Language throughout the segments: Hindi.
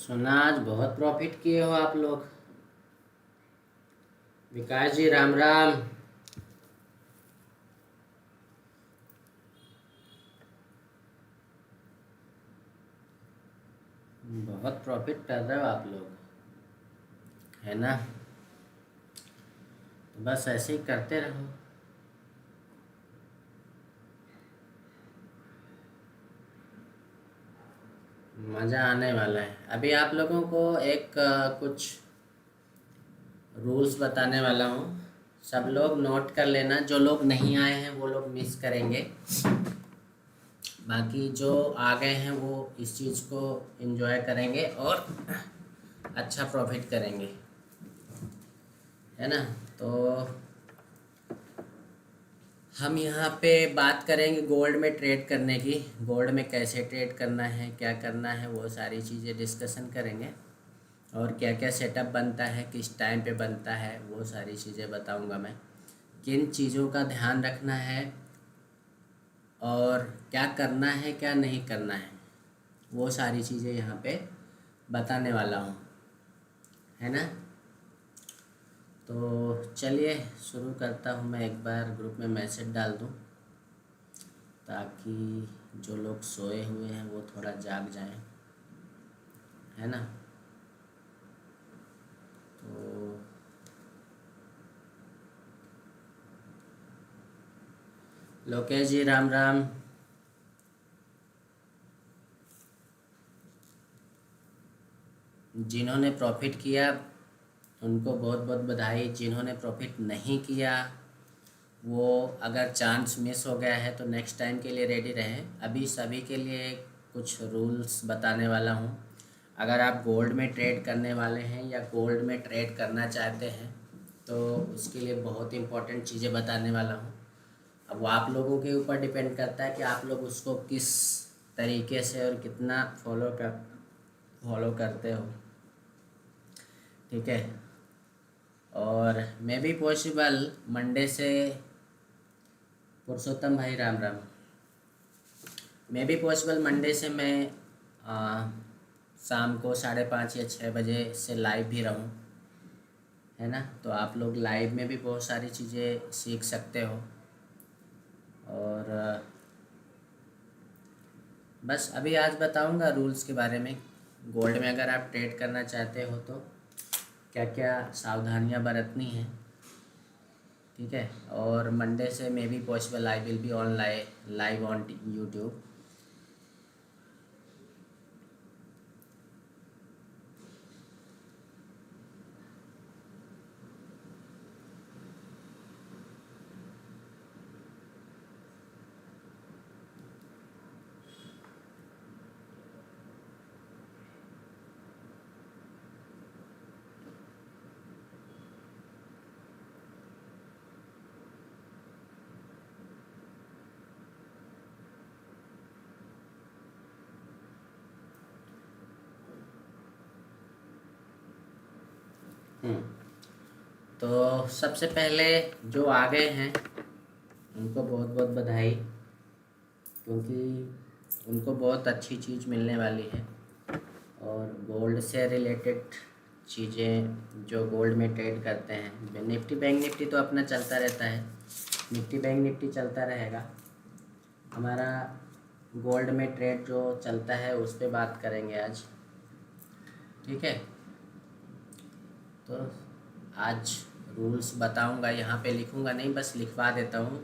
सुना आज बहुत प्रॉफिट किए हो आप लोग। विकास जी राम राम। बहुत प्रॉफिट कर रहे हो आप लोग, है ना। तो बस ऐसे ही करते रहो। मज़ा आने वाला है। अभी आप लोगों को एक कुछ रूल्स बताने वाला हूँ। सब लोग नोट कर लेना। जो लोग नहीं आए हैं वो लोग मिस करेंगे, बाकी जो आ गए हैं वो इस चीज़ को एंजॉय करेंगे और अच्छा प्रॉफिट करेंगे, है ना। तो हम यहाँ पे बात करेंगे गोल्ड में ट्रेड करने की। गोल्ड में कैसे ट्रेड करना है, क्या करना है, वो सारी चीज़ें डिस्कशन करेंगे। और क्या क्या सेटअप बनता है, किस टाइम पे बनता है, वो सारी चीज़ें बताऊंगा मैं। किन चीज़ों का ध्यान रखना है और क्या करना है क्या नहीं करना है, वो सारी चीज़ें यहाँ पे बताने वाला हूँ, है ना। तो चलिए शुरू करता हूँ। मैं एक बार ग्रुप में मैसेज डाल दूँ ताकि जो लोग सोए हुए हैं वो थोड़ा जाग जाएं, है ना। तो लोकेश जी राम राम। जिन्होंने प्रॉफिट किया उनको बहुत बहुत बधाई। जिन्होंने प्रॉफिट नहीं किया वो, अगर चांस मिस हो गया है तो नेक्स्ट टाइम के लिए रेडी रहें। अभी सभी के लिए कुछ रूल्स बताने वाला हूँ। अगर आप गोल्ड में ट्रेड करने वाले हैं या गोल्ड में ट्रेड करना चाहते हैं तो उसके लिए बहुत इंपॉर्टेंट चीज़ें बताने वाला हूँ। अब वो आप लोगों के ऊपर डिपेंड करता है कि आप लोग उसको किस तरीके से और कितना फॉलो करते हो, ठीक है। और मे बी पॉसिबल मंडे से, पुरुषोत्तम भाई Ram Ram, may be possible Monday से मैं शाम को 5:30 या 6 बजे से लाइव भी रहूं, है ना। तो आप लोग लाइव में भी बहुत सारी चीज़ें सीख सकते हो। और बस अभी आज बताऊंगा रूल्स के बारे में। गोल्ड में अगर आप ट्रेड करना चाहते हो तो क्या क्या सावधानियां बरतनी हैं, ठीक है। और मंडे से may be possible I will be online live on YouTube. तो सबसे पहले जो आ गए हैं उनको बहुत बहुत बधाई, क्योंकि उनको बहुत अच्छी चीज़ मिलने वाली है। और गोल्ड से रिलेटेड चीज़ें जो गोल्ड में ट्रेड करते हैं, निफ्टी बैंक निफ्टी तो अपना चलता रहता है, निफ्टी बैंक निफ्टी चलता रहेगा। हमारा गोल्ड में ट्रेड जो चलता है उस पर बात करेंगे आज, ठीक है। तो आज रूल्स बताऊंगा, यहाँ पे लिखूंगा नहीं, बस लिखवा देता हूँ।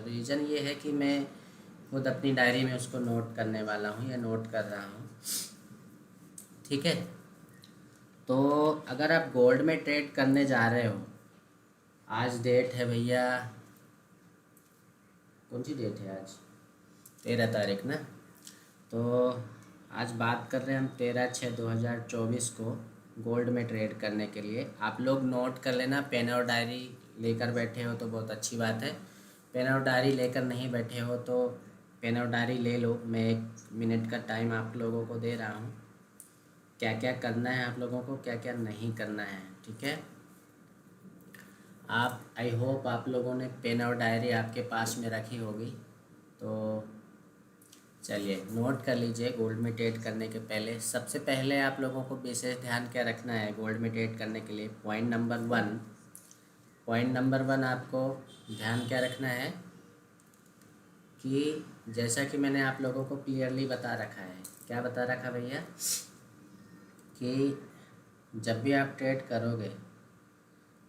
रीज़न ये है कि मैं खुद अपनी डायरी में उसको नोट करने वाला हूँ या नोट कर रहा हूँ, ठीक है। तो अगर आप गोल्ड में ट्रेड करने जा रहे हो, आज डेट है भैया, कौन सी डेट है आज, 13 तारीख ना। तो आज बात कर रहे हैं हम 13/6/2024 को गोल्ड में ट्रेड करने के लिए। आप लोग नोट कर लेना। पेन और डायरी लेकर बैठे हो तो बहुत अच्छी बात है। पेन और डायरी लेकर नहीं बैठे हो तो पेन और डायरी ले लो। मैं 1 मिनट का टाइम आप लोगों को दे रहा हूँ। क्या क्या करना है आप लोगों को, क्या क्या नहीं करना है, ठीक है। आप, आई होप आप लोगों ने पेन और डायरी आपके पास में रखी होगी। तो चलिए नोट कर लीजिए। गोल्ड में ट्रेड करने के पहले सबसे पहले आप लोगों को विशेष ध्यान क्या रखना है गोल्ड में ट्रेड करने के लिए। पॉइंट नंबर वन आपको ध्यान क्या रखना है कि जैसा कि मैंने आप लोगों को क्लियरली बता रखा है। क्या बता रखा भैया कि जब भी आप ट्रेड करोगे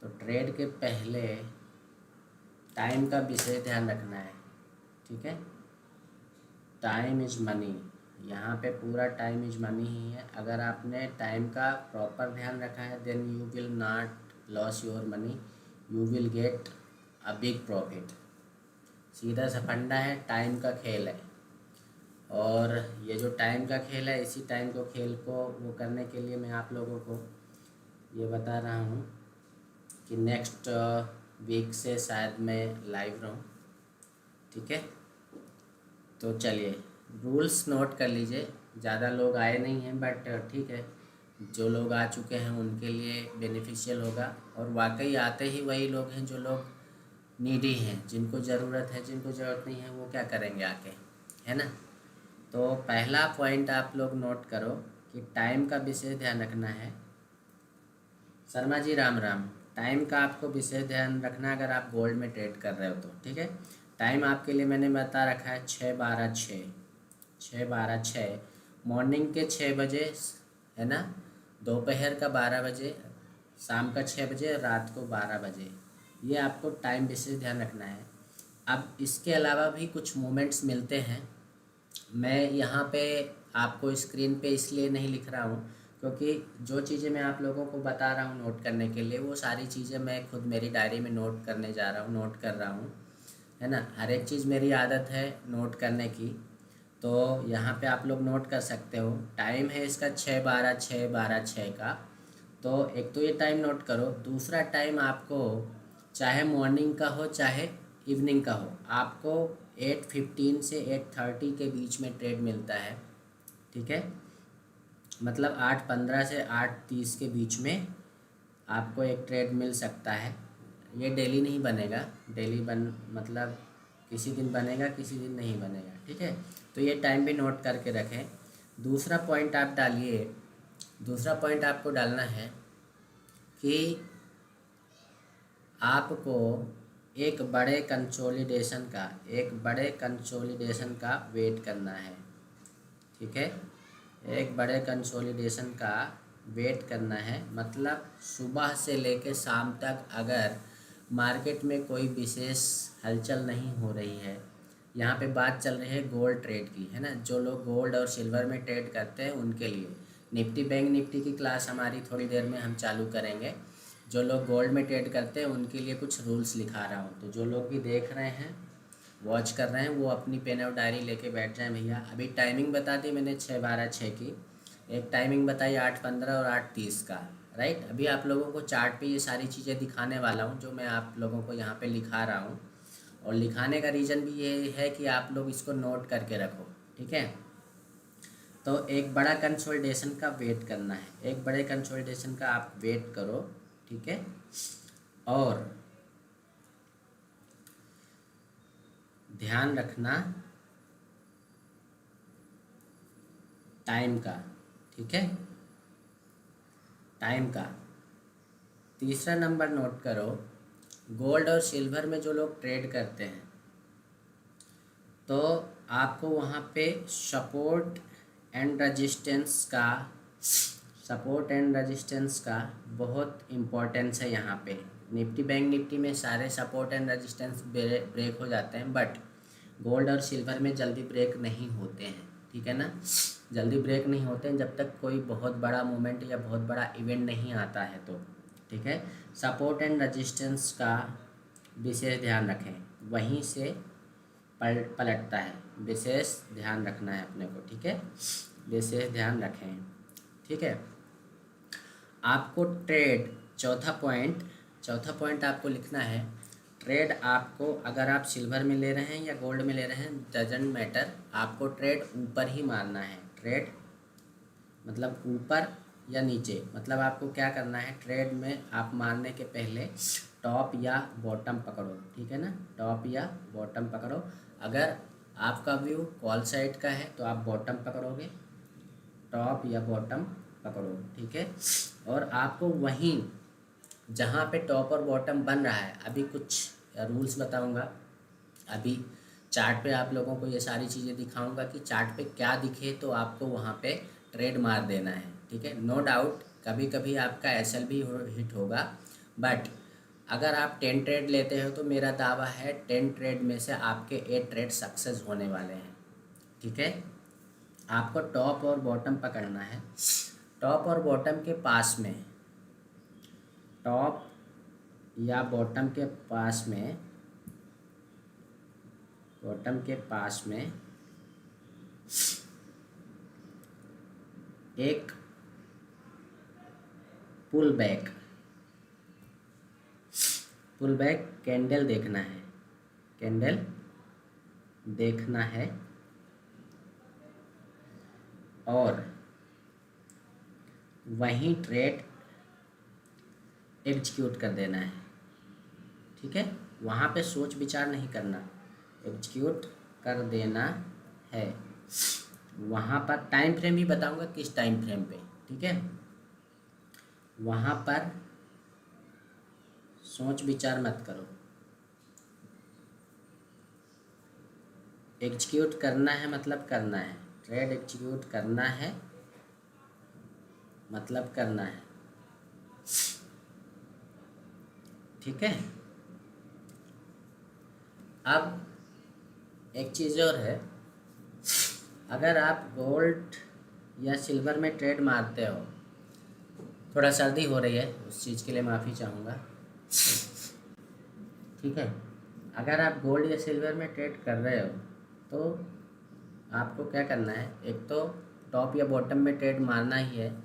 तो ट्रेड के पहले टाइम का विशेष ध्यान रखना है। ठीक है, टाइम इज़ मनी। यहाँ पे पूरा टाइम इज़ मनी ही है। अगर आपने टाइम का प्रॉपर ध्यान रखा है then you will not loss your money, you will get a big profit. सीधा सा फंडा है, टाइम का खेल है। और ये जो टाइम का खेल है इसी टाइम को खेल को वो करने के लिए मैं आप लोगों को ये बता रहा हूँ कि नेक्स्ट वीक से शायद मैं लाइव रहूँ। ठीक है, तो चलिए रूल्स नोट कर लीजिए। ज़्यादा लोग आए नहीं हैं बट ठीक है, जो लोग आ चुके हैं उनके लिए बेनिफिशियल होगा। और वाकई आते ही वही लोग हैं जो लोग नीडी हैं, जिनको ज़रूरत है। जिनको ज़रूरत नहीं है वो क्या करेंगे आके, है ना। तो पहला पॉइंट आप लोग नोट करो कि टाइम का विशेष ध्यान रखना है। शर्मा जी राम राम। टाइम का आपको विशेष ध्यान रखना है अगर आप गोल्ड में ट्रेड कर रहे हो तो। ठीक है, टाइम आपके लिए मैंने बता रखा है 6-12-6 मॉर्निंग के 6 बजे, है ना, दोपहर का 12 बजे, शाम का 6 बजे, रात को 12 बजे। ये आपको टाइम विशेष ध्यान रखना है। अब इसके अलावा भी कुछ मोमेंट्स मिलते हैं। मैं यहाँ पे आपको स्क्रीन पे इसलिए नहीं लिख रहा हूँ क्योंकि जो चीज़ें मैं आप लोगों को बता रहा हूँ नोट करने के लिए वो सारी चीज़ें मैं खुद मेरी डायरी में नोट करने जा रहा हूँ, नोट कर रहा हूँ, है ना। हर एक चीज़ मेरी आदत है नोट करने की। तो यहाँ पे आप लोग नोट कर सकते हो। टाइम है इसका 6-12-6 का। तो एक तो ये टाइम नोट करो। दूसरा टाइम आपको चाहे मॉर्निंग का हो चाहे इवनिंग का हो, आपको 8:15 से 8:30 के बीच में ट्रेड मिलता है। ठीक है, मतलब 8:15 से 8:30 के बीच में आपको एक ट्रेड मिल सकता है। ये डेली नहीं बनेगा, डेली मतलब किसी दिन बनेगा किसी दिन नहीं बनेगा। ठीक है, तो ये टाइम भी नोट करके रखें। दूसरा पॉइंट आप डालिए, दूसरा पॉइंट आपको डालना है कि आपको एक बड़े कंसोलिडेशन का वेट करना है। ठीक है, एक बड़े कंसोलिडेशन का वेट करना है। मतलब सुबह से लेकर शाम तक अगर मार्केट में कोई विशेष हलचल नहीं हो रही है, यहाँ पे बात चल रही है गोल्ड ट्रेड की, है ना। जो लोग गोल्ड और सिल्वर में ट्रेड करते हैं उनके लिए निफ्टी बैंक निफ्टी की क्लास हमारी थोड़ी देर में हम चालू करेंगे। जो लोग गोल्ड में ट्रेड करते हैं उनके लिए कुछ रूल्स लिखा रहा हूँ। तो जो लोग भी देख रहे हैं, वॉच कर रहे हैं, वो अपनी पेन और डायरी लेके बैठ जाएं भैया। अभी टाइमिंग बता दी मैंने 6-12-6 की, एक टाइमिंग बताई 8:15 और 8:30 का, राइट। अभी आप लोगों को चार्ट पे ये सारी चीज़ें दिखाने वाला हूँ जो मैं आप लोगों को यहाँ पे लिखा रहा हूँ। और लिखाने का रीज़न भी ये है कि आप लोग इसको नोट करके रखो। ठीक है, तो एक बड़ा कंसोलिडेशन का वेट करना है, एक बड़े कंसोलिडेशन का आप वेट करो। ठीक है, और ध्यान रखना टाइम का। ठीक है, टाइम का। तीसरा नंबर नोट करो, गोल्ड और सिल्वर में जो लोग ट्रेड करते हैं तो आपको वहाँ पे सपोर्ट एंड रेजिस्टेंस का बहुत इम्पोर्टेंस है। यहाँ पे निफ्टी बैंक निफ्टी में सारे सपोर्ट एंड रेजिस्टेंस ब्रेक हो जाते हैं बट गोल्ड और सिल्वर में जल्दी ब्रेक नहीं होते हैं। ठीक है ना, जल्दी ब्रेक नहीं होते हैं जब तक कोई बहुत बड़ा मूवमेंट या बहुत बड़ा इवेंट नहीं आता है तो। ठीक है, सपोर्ट एंड रेजिस्टेंस का विशेष ध्यान रखें, वहीं से पलटता है। विशेष ध्यान रखना है अपने को। ठीक है, विशेष ध्यान रखें। ठीक है, आपको ट्रेड चौथा पॉइंट आपको लिखना है। ट्रेड आपको अगर आप सिल्वर में ले रहे हैं या गोल्ड में ले रहे हैं डजेंट मैटर, आपको ट्रेड ऊपर ही मारना है। ट्रेड मतलब ऊपर या नीचे, मतलब आपको क्या करना है, ट्रेड में आप मारने के पहले टॉप या बॉटम पकड़ो। ठीक है ना, टॉप या बॉटम पकड़ो। अगर आपका व्यू कॉल साइड का है तो आप बॉटम पकड़ोगे, टॉप या बॉटम पकड़ोगे, ठीक है। और आपको वहीं जहाँ पे टॉप और बॉटम बन रहा है, अभी कुछ रूल्स बताऊंगा, अभी चार्ट पे आप लोगों को ये सारी चीज़ें दिखाऊंगा कि चार्ट पे क्या दिखे तो आपको वहाँ पे ट्रेड मार देना है, ठीक है। नो डाउट कभी कभी आपका एसएल भी हिट होगा, बट अगर आप 10 ट्रेड लेते हो तो मेरा दावा है 10 ट्रेड में से आपके 8 ट्रेड सक्सेस होने वाले हैं, ठीक है। आपको टॉप और बॉटम पकड़ना है। टॉप और बॉटम के पास में, टॉप या बॉटम के पास में, बॉटम के पास में एक पुल बैक कैंडल देखना है, कैंडल देखना है और वहीं ट्रेड एग्जीक्यूट कर देना है, ठीक है। वहाँ पे सोच विचार नहीं करना, एग्जीक्यूट कर देना है। वहाँ पर टाइम फ्रेम भी बताऊंगा किस टाइम फ्रेम पे, ठीक है। वहाँ पर सोच विचार मत करो, एग्जीक्यूट करना है मतलब करना है, ट्रेड एग्जीक्यूट करना है मतलब करना है, ठीक है। अब एक चीज़ और है, अगर आप गोल्ड या सिल्वर में ट्रेड मारते हो, थोड़ा सर्दी हो रही है उस चीज़ के लिए माफ़ी चाहूँगा, ठीक है। अगर आप गोल्ड या सिल्वर में ट्रेड कर रहे हो तो आपको क्या करना है, एक तो टॉप या बॉटम में ट्रेड मारना ही है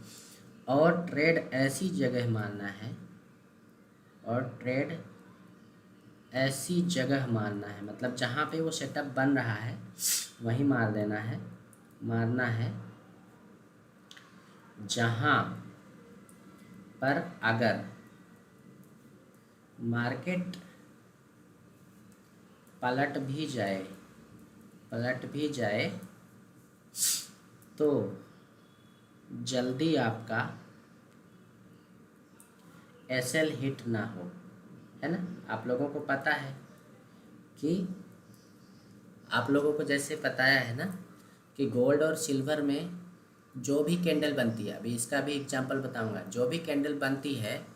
और ट्रेड ऐसी जगह मारना है, और ट्रेड ऐसी जगह मारना है मतलब जहाँ पे वो सेटअप बन रहा है वहीं मार देना है, मारना है जहाँ पर अगर मार्केट पलट भी जाए तो जल्दी आपका एसएल हिट ना हो, है ना। आप लोगों को पता है कि आप लोगों को जैसे बताया है ना कि गोल्ड और सिल्वर में जो भी कैंडल बनती है, अभी इसका भी एग्जांपल बताऊंगा, जो भी कैंडल बनती है,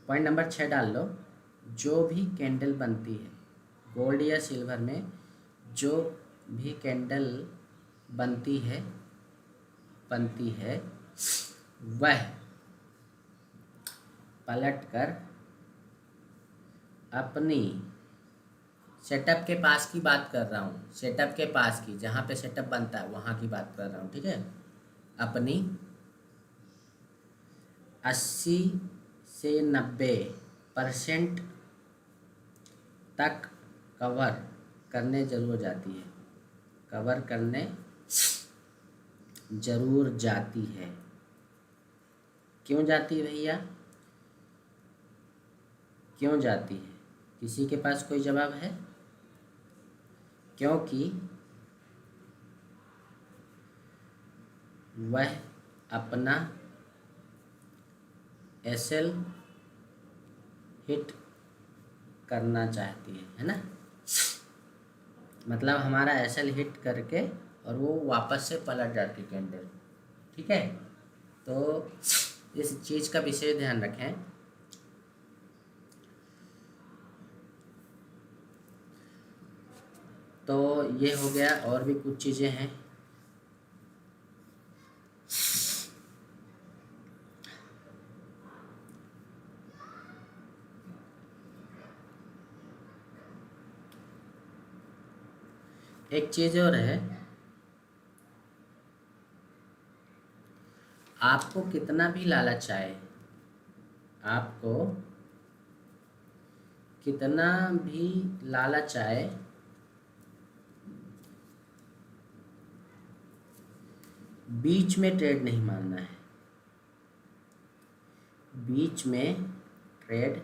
पॉइंट नंबर 6 डाल लो, जो भी कैंडल बनती है गोल्ड या सिल्वर में, जो भी कैंडल बनती है वह पलटकर अपनी सेटअप के पास की बात कर रहा हूँ, सेटअप के पास की, जहाँ पे सेटअप बनता है वहाँ की बात कर रहा हूँ, ठीक है। अपनी 80 से 90% तक कवर करने जरूर जाती है, कवर करने जरूर जाती है। क्यों जाती है भैया, क्यों जाती है? किसी के पास कोई जवाब है? क्योंकि वह अपना एसएल हिट करना चाहती है ना। मतलब हमारा एसएल हिट करके और वो वापस से पलट जाती कैंडल, ठीक है। तो इस चीज़ का विशेष ध्यान रखें। तो ये हो गया, और भी कुछ चीज़ें हैं। एक चीज़ और है, आपको कितना भी लालच आए, आपको कितना भी लालच आए, बीच में ट्रेड नहीं मारना है, बीच में ट्रेड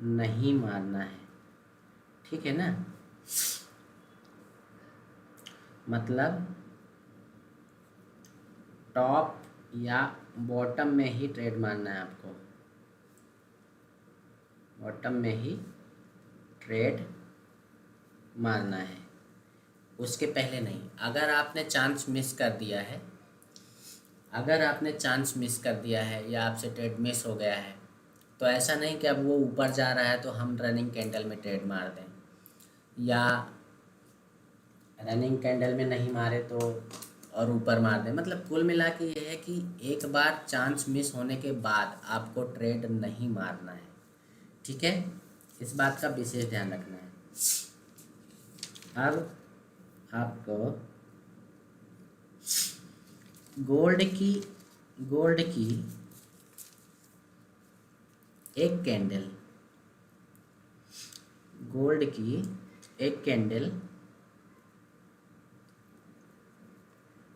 नहीं मारना है, ठीक है ना। मतलब टॉप या बॉटम में ही ट्रेड मारना है आपको, बॉटम में ही ट्रेड मारना है, उसके पहले नहीं। अगर आपने चांस मिस कर दिया है, अगर आपने चांस मिस कर दिया है या आपसे ट्रेड मिस हो गया है, तो ऐसा नहीं कि अब वो ऊपर जा रहा है तो हम रनिंग कैंडल में ट्रेड मार दें, या रनिंग कैंडल में नहीं मारे तो और ऊपर मार दें। मतलब कुल मिला के ये है कि एक बार चांस मिस होने के बाद आपको ट्रेड नहीं मारना है, ठीक है, इस बात का विशेष ध्यान रखना है। अब आपको गोल्ड की एक कैंडल, गोल्ड की एक कैंडल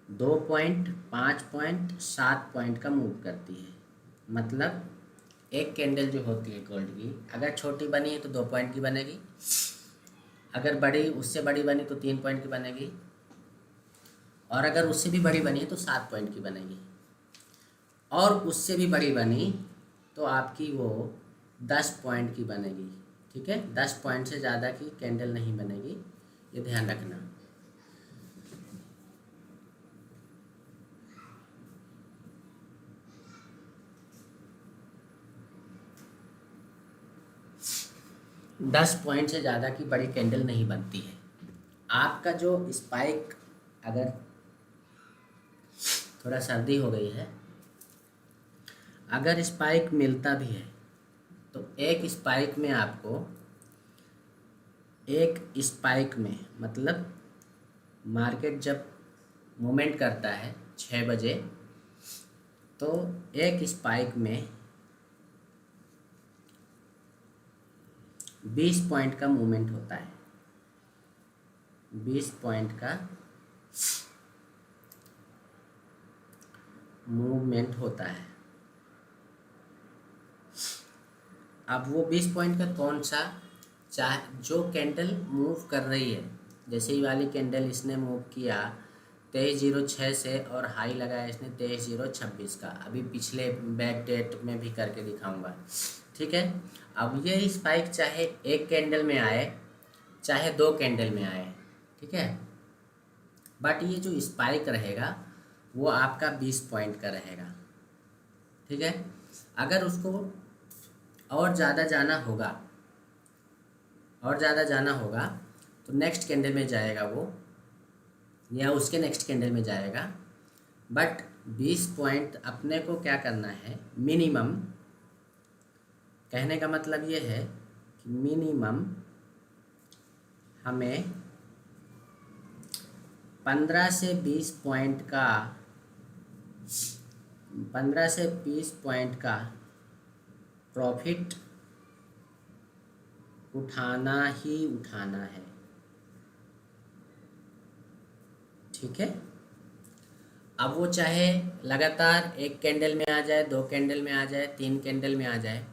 2 पॉइंट, 5 पॉइंट, 7 पॉइंट का मूव करती है। मतलब एक कैंडल जो होती है गोल्ड की, अगर छोटी बनी है तो 2 पॉइंट की बनेगी, अगर बड़ी उससे बड़ी बनी तो 3 पॉइंट की बनेगी, और अगर उससे भी बड़ी बनी है तो 7 पॉइंट की बनेगी, और उससे भी बड़ी बनी तो आपकी वो 10 पॉइंट की बनेगी, ठीक है। 10 पॉइंट से ज़्यादा की कैंडल नहीं बनेगी, ये ध्यान रखना। दस पॉइंट से ज़्यादा की बड़ी कैंडल नहीं बनती है। आपका जो स्पाइक, अगर थोड़ा सर्दी हो गई है, अगर स्पाइक मिलता भी है तो एक स्पाइक में आपको, एक स्पाइक में मतलब मार्केट जब मूवमेंट करता है 6 बजे, तो एक स्पाइक में 20 पॉइंट का मूवमेंट होता है, 20 पॉइंट का मूवमेंट होता है। अब वो 20 पॉइंट का कौन सा, चाहे जो कैंडल मूव कर रही है, जैसे ही वाली कैंडल इसने मूव किया 23.06 से और हाई लगाया इसने 23.26 का, अभी पिछले बैक डेट में भी करके दिखाऊंगा, ठीक है। अब ये स्पाइक चाहे एक कैंडल में आए चाहे 2 कैंडल में आए, ठीक है, बट ये जो स्पाइक रहेगा वो आपका 20 पॉइंट का रहेगा, ठीक है। अगर उसको और ज़्यादा जाना होगा, और ज़्यादा जाना होगा तो नेक्स्ट कैंडल में जाएगा वो, या उसके नेक्स्ट कैंडल में जाएगा, बट 20 पॉइंट अपने को क्या करना है, मिनिमम, कहने का मतलब ये है कि मिनिमम हमें 15 से 20 पॉइंट का, 15 से 20 पॉइंट का प्रॉफिट उठाना ही उठाना है, ठीक है। अब वो चाहे लगातार एक कैंडल में आ जाए, 2 कैंडल में आ जाए, 3 कैंडल में आ जाए,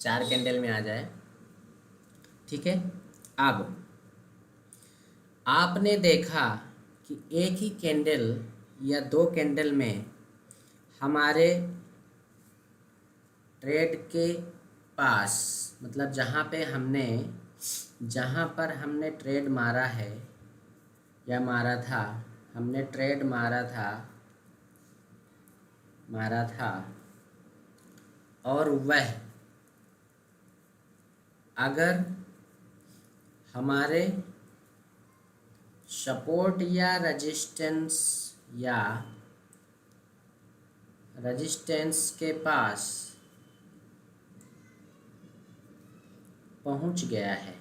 4 कैंडल में आ जाए, ठीक है। अब आपने देखा कि एक ही कैंडल या 2 कैंडल में हमारे ट्रेड के पास, मतलब जहाँ पर हमने ट्रेड मारा है या मारा था, हमने ट्रेड मारा था और वह अगर हमारे सपोर्ट या रजिस्टेंस के पास पहुंच गया है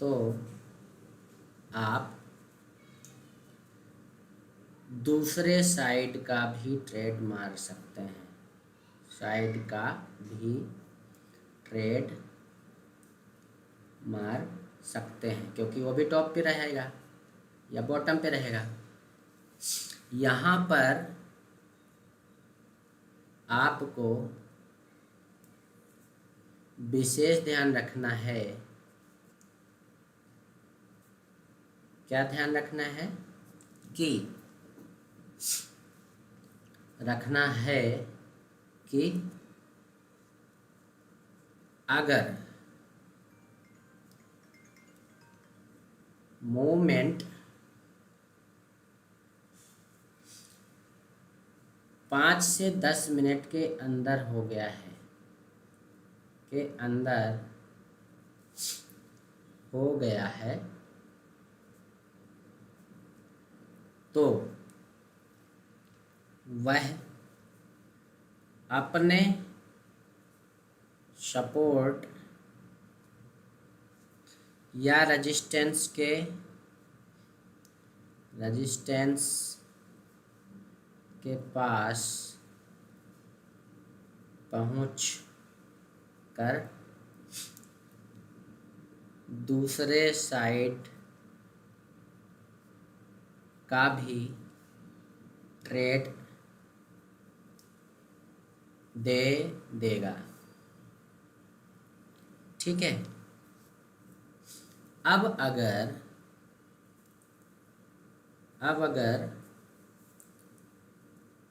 तो आप दूसरे साइड का भी ट्रेड मार सकते हैं, साइड का भी ट्रेड मार सकते हैं, क्योंकि वो भी टॉप पे रहेगा या बॉटम पे रहेगा। यहाँ पर आपको विशेष ध्यान रखना है क्या ध्यान रखना है कि अगर मूवमेंट 5 से 10 मिनट के अंदर हो गया है, तो वह अपने सपोर्ट या रेजिस्टेंस के पास पहुंच कर दूसरे साइड का भी ट्रेड दे देगा। ठीक है। अब अगर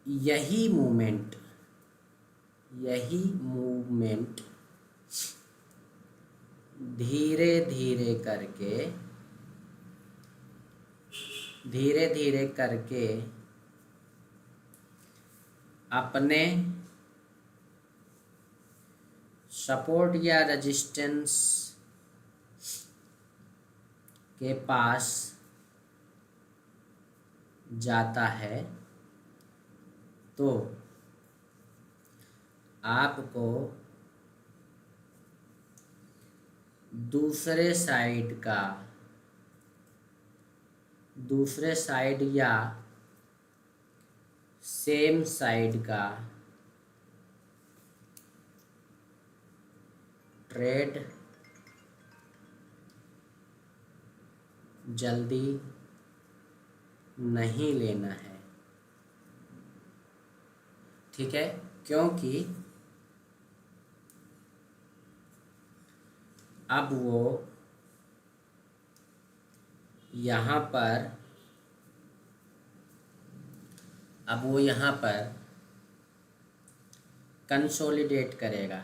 यही मूवमेंट धीरे धीरे करके अपने सपोर्ट या रेजिस्टेंस के पास जाता है, तो आपको दूसरे साइड या सेम साइड का ट्रेड जल्दी नहीं लेना है। ठीक है, क्योंकि अब वो यहाँ पर कंसोलिडेट करेगा।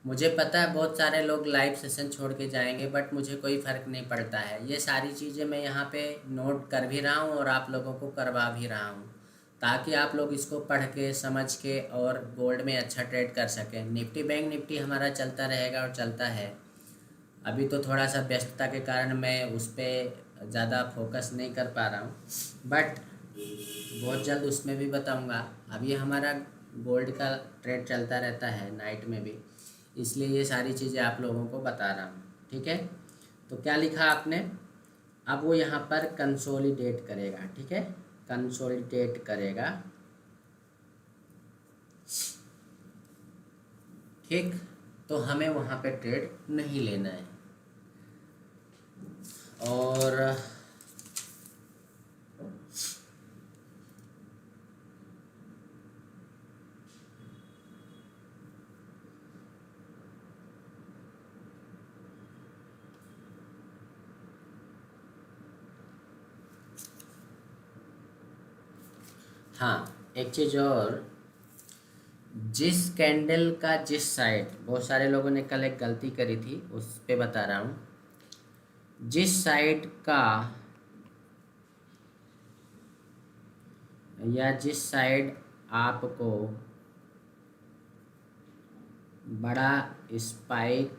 मुझे पता है बहुत सारे लोग लाइव सेशन छोड़ के जाएंगे, बट मुझे कोई फ़र्क नहीं पड़ता है। ये सारी चीज़ें मैं यहाँ पे नोट कर भी रहा हूँ और आप लोगों को करवा भी रहा हूँ, ताकि आप लोग इसको पढ़ के समझ के और गोल्ड में अच्छा ट्रेड कर सकें। निफ्टी बैंक निफ्टी हमारा चलता रहेगा और चलता है। अभी तो थोड़ा सा व्यस्तता के कारण मैं उस पर ज़्यादा फोकस नहीं कर पा रहा हूँ, बट बहुत जल्द उसमें भी बताऊँगा। अभी हमारा गोल्ड का ट्रेड चलता रहता है नाइट में भी, इसलिए ये सारी चीज़ें आप लोगों को बता रहा हूँ। ठीक है, तो क्या लिखा आपने? अब वो यहाँ पर कंसोलिडेट करेगा। ठीक है, कंसोलिडेट करेगा। ठीक, तो हमें वहाँ पे ट्रेड नहीं लेना है। और हाँ, एक चीज़ और, जिस कैंडल का जिस साइड, बहुत सारे लोगों ने कल एक गलती करी थी, उस पे बता रहा हूँ। जिस साइड का या जिस साइड आपको बड़ा स्पाइक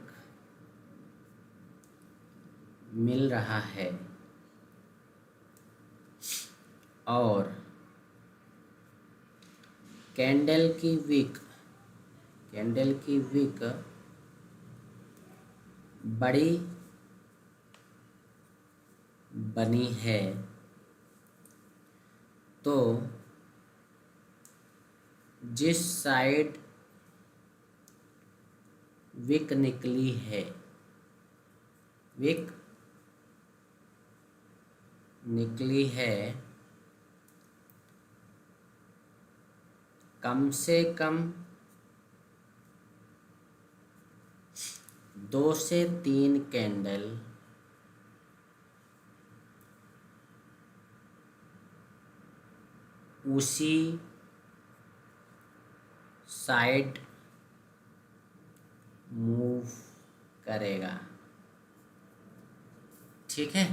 मिल रहा है और कैंडल की विक बड़ी बनी है, तो जिस साइड विक निकली है कम से कम 2 से 3 कैंडल उसी साइड मूव करेगा। ठीक है,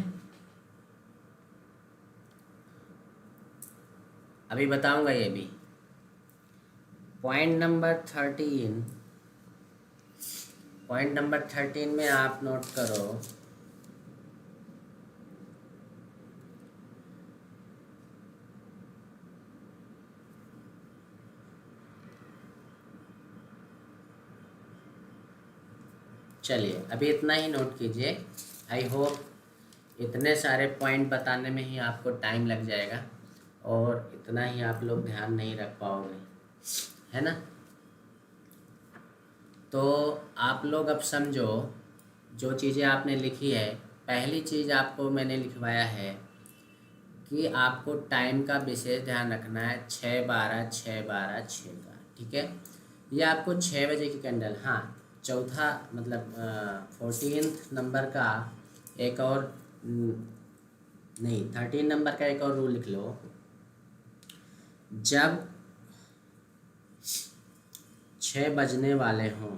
अभी बताऊंगा ये भी। पॉइंट नंबर 13 में आप नोट करो, चलिए अभी इतना ही नोट कीजिए। आई होप इतने सारे पॉइंट बताने में ही आपको टाइम लग जाएगा और इतना ही आप लोग ध्यान नहीं रख पाओगे, है ना। तो आप लोग अब समझो, जो चीज़ें आपने लिखी है, पहली चीज़ आपको मैंने लिखवाया है कि आपको टाइम का विशेष ध्यान रखना है, 6:12 का। ठीक है, ये आपको 6 बजे की कैंडल, हाँ चौथा मतलब 14th नंबर का एक और नहीं 13 नंबर का एक और रूल लिख लो। जब 6 बजने वाले हों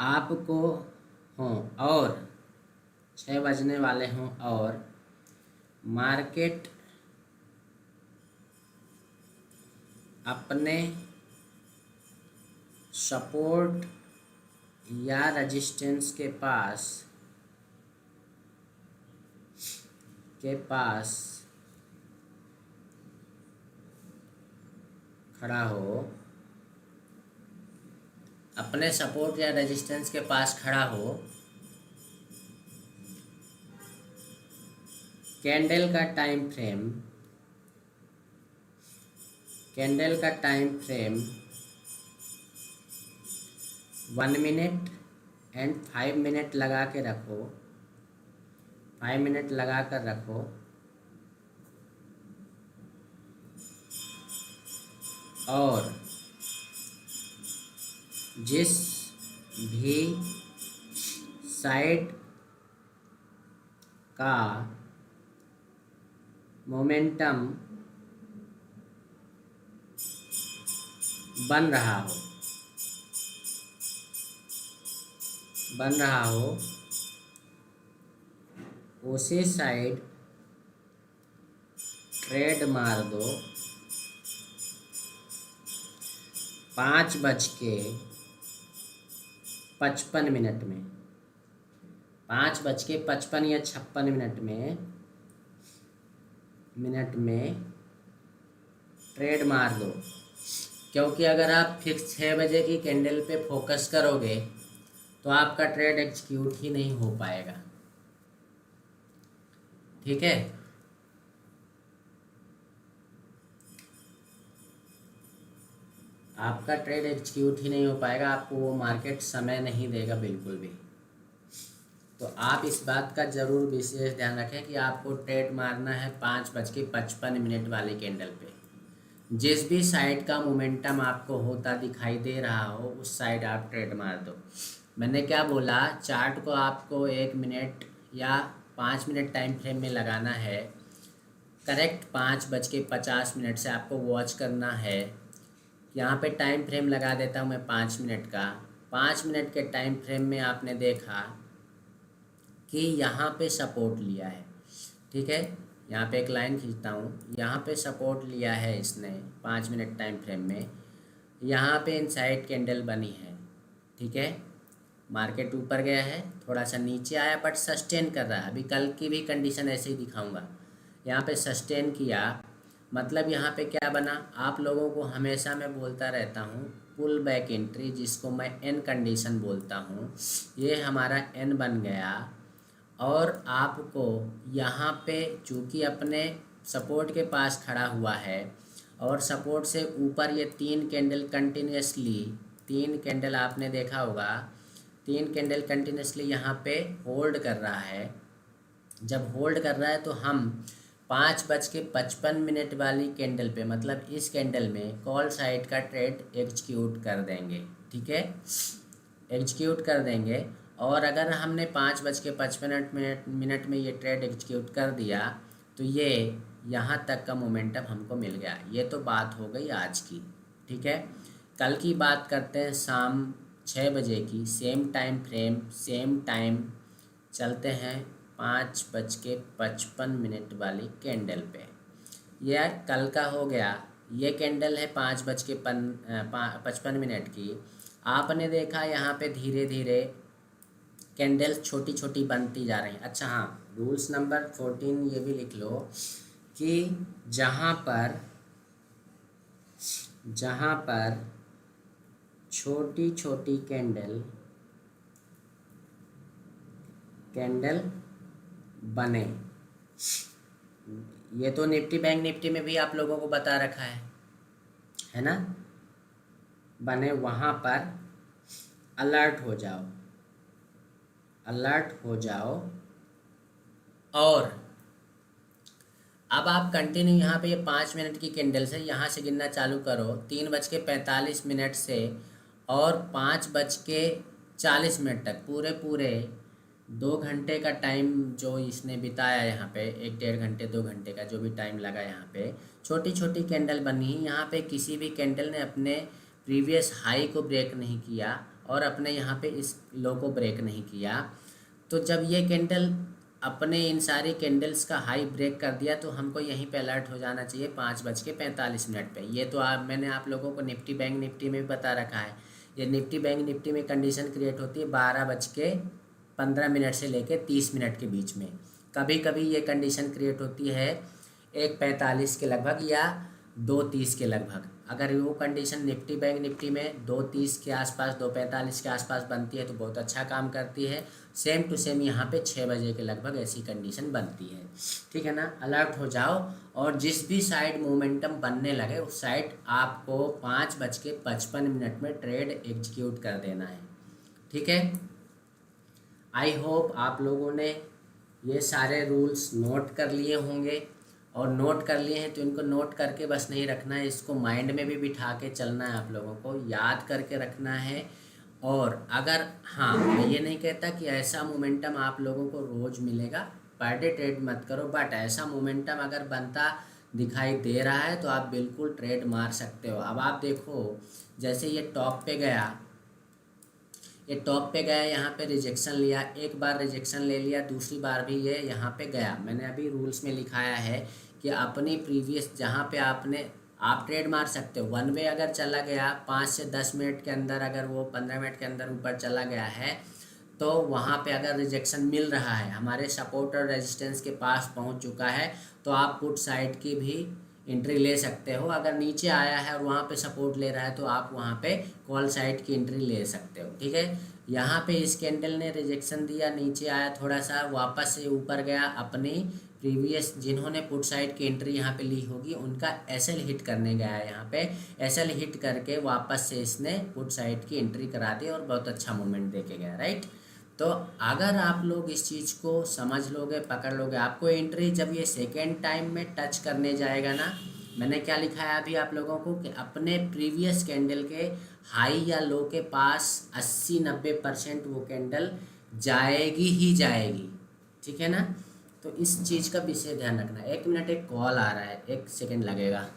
आपको हों और 6 बजने वाले हों और मार्केट अपने सपोर्ट या रेजिस्टेंस के पास खड़ा हो, अपने सपोर्ट या रेजिस्टेंस के पास खड़ा हो, कैंडल का time frame 1 minute and 5 minute लगा के रखो, 5 मिनट लगा कर रखो। और जिस भी साइड का मोमेंटम बन रहा हो उसी साइड ट्रेड मार दो 5:55 में, 5:55 या 56 मिनट में ट्रेड मार दो। क्योंकि अगर आप फिक्स 6 बजे की कैंडल पे फोकस करोगे तो आपका ट्रेड एग्जीक्यूट ही नहीं हो पाएगा। ठीक है, आपका ट्रेड एग्जीक्यूट ही नहीं हो पाएगा, आपको वो मार्केट समय नहीं देगा बिल्कुल भी। तो आप इस बात का ज़रूर विशेष ध्यान रखें कि आपको ट्रेड मारना है 5:55 वाली कैंडल पे। जिस भी साइड का मोमेंटम आपको होता दिखाई दे रहा हो उस साइड आप ट्रेड मार दो। मैंने क्या बोला, चार्ट को आपको 1 मिनट या 5 मिनट टाइम फ्रेम में लगाना है। करेक्ट 5:50 से आपको वॉच करना है। यहाँ पे टाइम फ्रेम लगा देता हूँ मैं 5 मिनट का। 5 मिनट के टाइम फ्रेम में आपने देखा कि यहाँ पे सपोर्ट लिया है। ठीक है, यहाँ पे एक लाइन खींचता हूँ, यहाँ पे सपोर्ट लिया है इसने 5 मिनट टाइम फ्रेम में। यहाँ पे इनसाइड कैंडल बनी है। ठीक है, मार्केट ऊपर गया है, थोड़ा सा नीचे आया बट सस्टेन कर रहा है। अभी कल की भी कंडीशन ऐसे ही दिखाऊंगा। यहाँ पे सस्टेन किया, मतलब यहाँ पे क्या बना, आप लोगों को हमेशा मैं बोलता रहता हूँ पुल बैक एंट्री, जिसको मैं एन कंडीशन बोलता हूँ। ये हमारा एन बन गया और आपको यहाँ पे चूँकि अपने सपोर्ट के पास खड़ा हुआ है और सपोर्ट से ऊपर ये 3 कैंडल कंटिन्यूसली, 3 कैंडल आपने देखा होगा, 3 कैंडल कंटिन्यूसली यहाँ पे होल्ड कर रहा है। जब होल्ड कर रहा है तो हम 5:55 वाली कैंडल पे, मतलब इस कैंडल में कॉल साइड का ट्रेड एग्जीक्यूट कर देंगे। ठीक है, एग्जीक्यूट कर देंगे और अगर हमने 5:55 में ये ट्रेड एग्जीक्यूट कर दिया तो ये यहाँ तक का मोमेंटम हमको मिल गया। ये तो बात हो गई आज की, ठीक है। कल की बात करते हैं शाम 6 बजे की, same time frame, same time, चलते हैं 5:55 वाली कैंडल पे। यह कल का हो गया। ये कैंडल है 5:55 की। आपने देखा यहाँ पे धीरे धीरे कैंडल छोटी छोटी बनती जा रही हैं। अच्छा हाँ, रूल्स नंबर 14 ये भी लिख लो कि जहाँ पर छोटी छोटी कैंडल बने, ये तो निफ्टी बैंक निफ्टी में भी आप लोगों को बता रखा है ना, बने, वहाँ पर अलर्ट हो जाओ। और अब आप कंटिन्यू यहाँ पे ये 5 मिनट की कैंडल से यहाँ से गिनना चालू करो 3:45 से और 5:40 तक पूरे 2 घंटे का टाइम जो इसने बिताया यहाँ पे, 1-1.5 घंटे 2 घंटे का जो भी टाइम लगा यहाँ पे, छोटी छोटी कैंडल बनी। यहाँ पे किसी भी कैंडल ने अपने प्रीवियस हाई को ब्रेक नहीं किया और अपने यहाँ पे इस लो को ब्रेक नहीं किया। तो जब ये कैंडल अपने इन सारी कैंडल्स का हाई ब्रेक कर दिया तो हमको यहीं पे अलर्ट हो जाना चाहिए 5:45 पे। ये तो मैंने आप लोगों को निफ्टी बैंक निफ्टी में भी बता रखा है। ये निफ्टी बैंक निफ्टी में कंडीशन क्रिएट होती है 12:15 से लेके 30 मिनट के बीच में। कभी कभी ये कंडीशन क्रिएट होती है 1:45 के लगभग या 2:30 के लगभग। अगर वो कंडीशन निफ्टी बैंक निफ्टी में 2:30 के आसपास 2:45 के आसपास बनती है तो बहुत अच्छा काम करती है। सेम टू सेम यहाँ पे 6 बजे के लगभग ऐसी कंडीशन बनती है, ठीक है ना। अलर्ट हो जाओ और जिस भी साइड मोमेंटम बनने लगे उस साइड आपको 5:55 में ट्रेड एग्जीक्यूट कर देना है, ठीक है। आई होप आप लोगों ने ये सारे रूल्स नोट कर लिए होंगे, और नोट कर लिए हैं तो इनको नोट करके बस नहीं रखना है, इसको माइंड में भी बिठा के चलना है, आप लोगों को याद करके रखना है। और अगर हाँ, मैं ये नहीं कहता कि ऐसा मोमेंटम आप लोगों को रोज़ मिलेगा, पर डे ट्रेड मत करो, बट ऐसा मोमेंटम अगर बनता दिखाई दे रहा है तो आप बिल्कुल ट्रेड मार सकते हो। अब आप देखो, जैसे ये टॉप पे गया, यहाँ पे रिजेक्शन लिया, एक बार रिजेक्शन ले लिया, दूसरी बार भी ये यहाँ पे गया। मैंने अभी रूल्स में लिखाया है कि अपनी प्रीवियस जहाँ पे आप ट्रेड मार सकते हो। वन वे अगर चला गया 5 से 10 मिनट के अंदर, अगर वो 15 मिनट के अंदर ऊपर चला गया है तो वहाँ पे अगर रिजेक्शन मिल रहा है, हमारे सपोर्ट और रेजिस्टेंस के पास पहुँच चुका है, तो आप पुट साइड की भी एंट्री ले सकते हो। अगर नीचे आया है और वहाँ पे सपोर्ट ले रहा है तो आप वहाँ पे कॉल साइड की एंट्री ले सकते हो, ठीक है। यहाँ पे इस कैंडल ने रिजेक्शन दिया, नीचे आया, थोड़ा सा वापस से ऊपर गया, अपनी प्रीवियस जिन्होंने पुट साइड की एंट्री यहाँ पे ली होगी उनका एसएल हिट करने गया है। यहाँ पे एसएल हिट करके वापस से इसने पुट साइड की एंट्री करा दी और बहुत अच्छा मूवमेंट देके गया, राइट। तो अगर आप लोग इस चीज़ को समझ लोगे, पकड़ लोगे, आपको एंट्री जब ये सेकेंड टाइम में टच करने जाएगा ना, मैंने क्या लिखा है अभी आप लोगों को कि अपने प्रीवियस कैंडल के हाई या लो के पास 80-90% वो कैंडल जाएगी ही जाएगी, ठीक है ना। तो इस चीज़ का विशेष ध्यान रखना। 1 मिनट, एक कॉल आ रहा है, 1 सेकेंड लगेगा।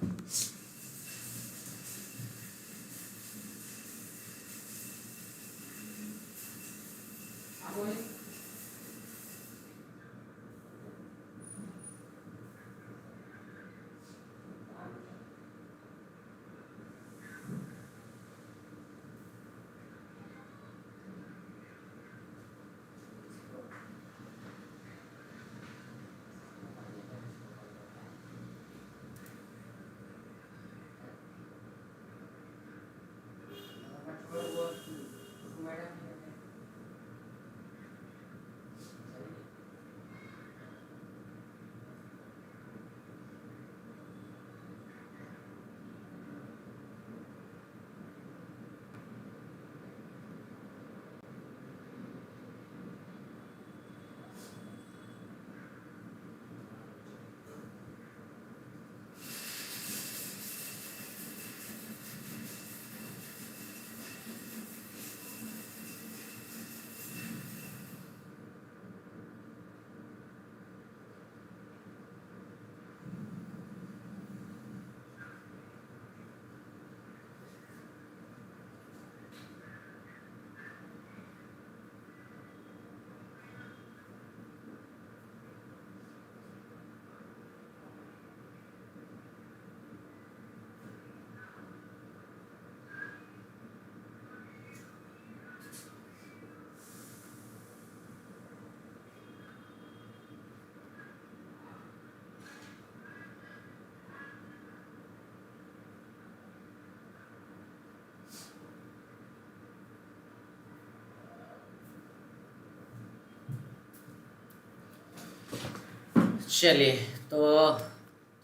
चलिए, तो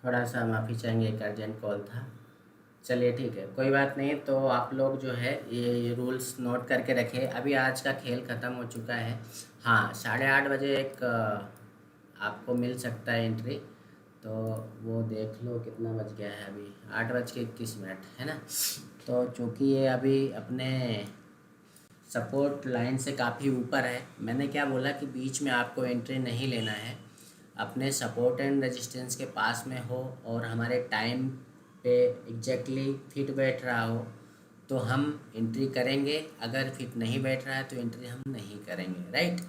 थोड़ा सा माफ़ी चाहेंगे, एक अर्जेंट कॉल था। चलिए ठीक है, कोई बात नहीं। तो आप लोग जो है ये रूल्स नोट करके रखें। अभी आज का खेल ख़त्म हो चुका है। हाँ, 8:30 बजे एक आपको मिल सकता है एंट्री। तो वो देख लो कितना बज गया है, अभी 8:21 है ना। तो चूँकि ये अभी अपने सपोर्ट लाइन से काफ़ी ऊपर है, मैंने क्या बोला कि बीच में आपको एंट्री नहीं लेना है। अपने सपोर्ट एंड रेजिस्टेंस के पास में हो और हमारे टाइम पे एग्जैक्टली फिट बैठ रहा हो तो हम एंट्री करेंगे। अगर फिट नहीं बैठ रहा है तो एंट्री हम नहीं करेंगे, राइट।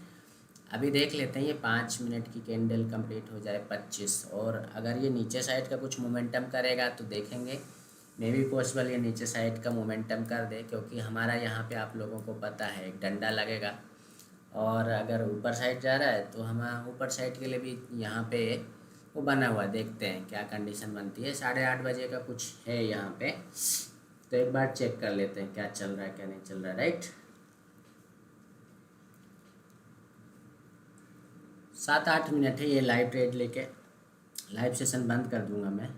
अभी देख लेते हैं, ये 5 मिनट की कैंडल कंप्लीट हो जाए 25, और अगर ये नीचे साइड का कुछ मोमेंटम करेगा तो देखेंगे। मे बी पॉसिबल ये नीचे साइड का मोमेंटम कर दे, क्योंकि हमारा यहाँ पे आप लोगों को पता है एक डंडा लगेगा। और अगर ऊपर साइड जा रहा है तो हम ऊपर साइड के लिए भी यहाँ पे वो बना हुआ है, देखते हैं क्या कंडीशन बनती है। 8:30 बजे का कुछ है यहाँ पे, तो एक बार चेक कर लेते हैं क्या चल रहा है क्या नहीं चल रहा है, राइट। 7-8 मिनट है ये लाइव ट्रेड लेके, लाइव सेशन बंद कर दूंगा मैं।